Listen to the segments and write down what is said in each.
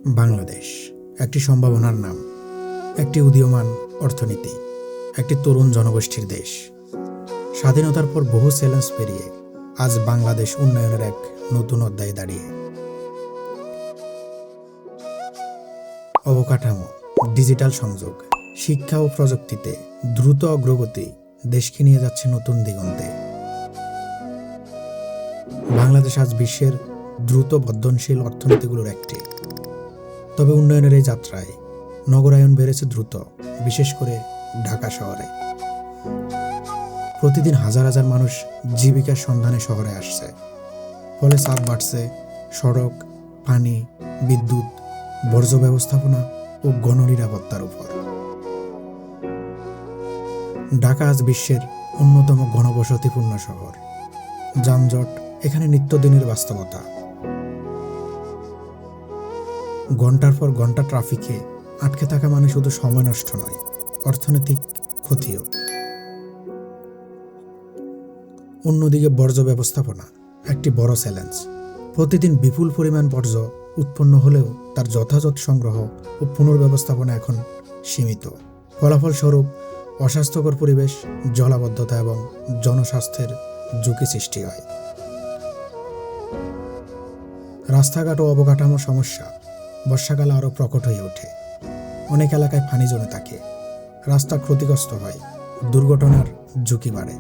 বাংলাদেশ একটি সম্ভাবনার নাম, একটি উদীয়মান অর্থনীতি, একটি তরুণ জনগোষ্ঠীর দেশ। স্বাধীনতার পর বহু চ্যালেঞ্জ পেরিয়ে আজ বাংলাদেশ উন্নয়নের এক নতুন অধ্যায়ে দাঁড়িয়ে। অবকাঠামো, ডিজিটাল সংযোগ, শিক্ষা ও প্রযুক্তিতে দ্রুত অগ্রগতি দেশকে নিয়ে যাচ্ছে নতুন দিগন্তে। বাংলাদেশ আজ বিশ্বের দ্রুত বর্ধনশীল অর্থনীতিগুলোর একটি। তবে উন্নয়নের এই যাত্রায় নগরায়ন বেড়েছে দ্রুত, বিশেষ করে ঢাকা শহরে। প্রতিদিন হাজার হাজার মানুষ জীবিকার সন্ধানে শহরে আসছে, ফলে চাপ বাড়ছে সড়ক, পানি, বিদ্যুৎ, বর্জ্য ব্যবস্থাপনা ও গণনিরাপত্তার উপর। ঢাকা আজ বিশ্বের অন্যতম ঘনবসতিপূর্ণ শহর। যানজট এখানে নিত্যদিনের বাস্তবতা। ঘন্টার পর ঘন্টা ট্রাফিকে আটকে থাকা মানে শুধু সময় নষ্ট নয়, অর্থনৈতিক ক্ষতিও। অন্যদিকে বর্জ্য ব্যবস্থাপনা একটি বড় চ্যালেঞ্জ। প্রতিদিন বিপুল পরিমাণ বর্জ্য উৎপন্ন হলেও তার যথাযথ সংগ্রহ ও পুনর্ব্যবস্থাপনা এখন সীমিত। ফলাফলস্বরূপ অস্বাস্থ্যকর পরিবেশ, জলাবদ্ধতা এবং জনস্বাস্থ্যের ঝুঁকি সৃষ্টি হয়। রাস্তাঘাট ও অবকাঠামো সমস্যা বর্ষাকালে আরও প্রকট হয়ে ওঠে। অনেক এলাকায় পানি জমে থাকে, রাস্তা ক্ষতিগ্রস্ত হয়, দুর্ঘটনার ঝুঁকি বাড়ে।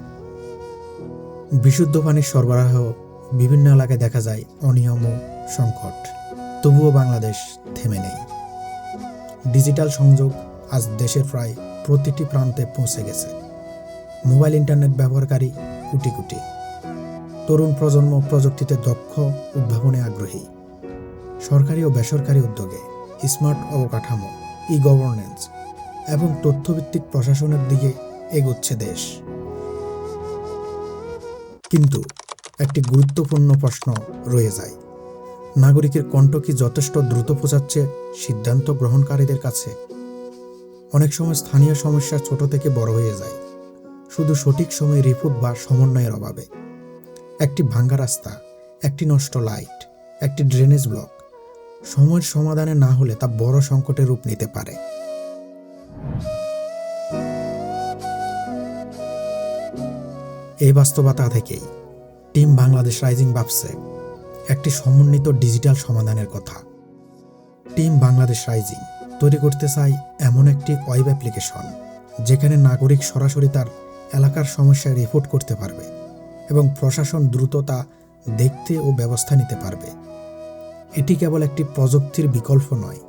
বিশুদ্ধ পানির সরবরাহ বিভিন্ন এলাকায় দেখা যায় অনিয়ম ও সংকট। তবুও বাংলাদেশ থেমে নেই। ডিজিটাল সংযোগ আজ দেশের প্রায় প্রতিটি প্রান্তে পৌঁছে গেছে। মোবাইল ইন্টারনেট ব্যবহারকারী কোটি কোটি। তরুণ প্রজন্ম প্রযুক্তিতে দক্ষ, উদ্ভাবনে আগ্রহী। সরকারি ও বেসরকারি উদ্যোগে স্মার্ট অবকাঠামো, ই গভর্নেন্স এবং তথ্যভিত্তিক প্রশাসনের দিকে এগোচ্ছে দেশ। কিন্তু একটি গুরুত্বপূর্ণ প্রশ্ন রয়ে যায়, নাগরিকের কণ্ঠ কি যথেষ্ট দ্রুত পৌঁছাচ্ছে সিদ্ধান্ত গ্রহণকারীদের কাছে? অনেক সময় স্থানীয় সমস্যা ছোট থেকে বড় হয়ে যায়, শুধু সঠিক সময়ে রিপোর্ট বা সমন্বয়ের অভাবে। একটি ভাঙ্গা রাস্তা, একটি নষ্ট লাইট, একটি ড্রেনেজ ব্লক সময়ের সমাধানে না হলে তা বড় সংকটের রূপ নিতে পারে। এই বাস্তবতা থেকেই টিম বাংলাদেশ রাইজিং ভাবছে একটি সমন্বিত ডিজিটাল সমাধানের কথা। টিম বাংলাদেশ রাইজিং তৈরি করতে চায় এমন একটি ওয়েব অ্যাপ্লিকেশন যেখানে নাগরিক সরাসরি তার এলাকার সমস্যায় রিপোর্ট করতে পারবে এবং প্রশাসন দ্রুত তা দেখতে ও ব্যবস্থা নিতে পারবে। এটি কেবল একটি প্রযুক্তির বিকল্প নয়,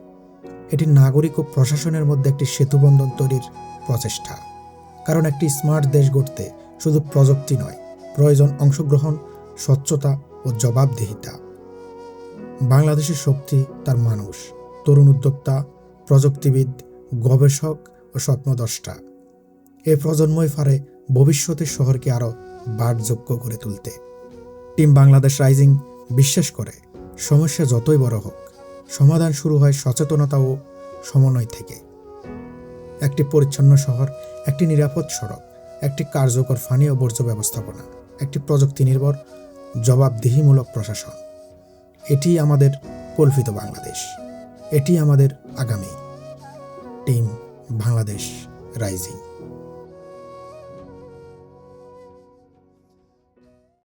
এটি নাগরিক ও প্রশাসনের মধ্যে একটি সেতুবন্ধন তৈরির প্রচেষ্টা। কারণ একটি স্মার্ট দেশ গড়তে শুধু প্রযুক্তি নয়, প্রয়োজন অংশগ্রহণ, স্বচ্ছতা ও জবাবদিহিতা। বাংলাদেশের শক্তি তার মানুষ, তরুণ উদ্যোক্তা, প্রযুক্তিবিদ, গবেষক ও স্বপ্নদ্রষ্টা। এই প্রজন্মই পারে ভবিষ্যতের শহরকে আরও বাসযোগ্য করে তুলতে। টিম বাংলাদেশ রাইজিং বিশ্বাস করে, সমস্যা যতই বড় হোক, সমাধান শুরু হয় সচেতনতা ও সমন্বয় থেকে। একটি পরিচ্ছন্ন শহর, একটি নিরাপদ সড়ক, একটি কার্যকর পানি ও বর্জ্য ব্যবস্থাপনা, একটি প্রযুক্তি নির্ভর জবাবদিহিমূলক প্রশাসন। এটি আমাদের কল্পিত বাংলাদেশ, এটি আমাদের আগামী। Team Bangladesh rising.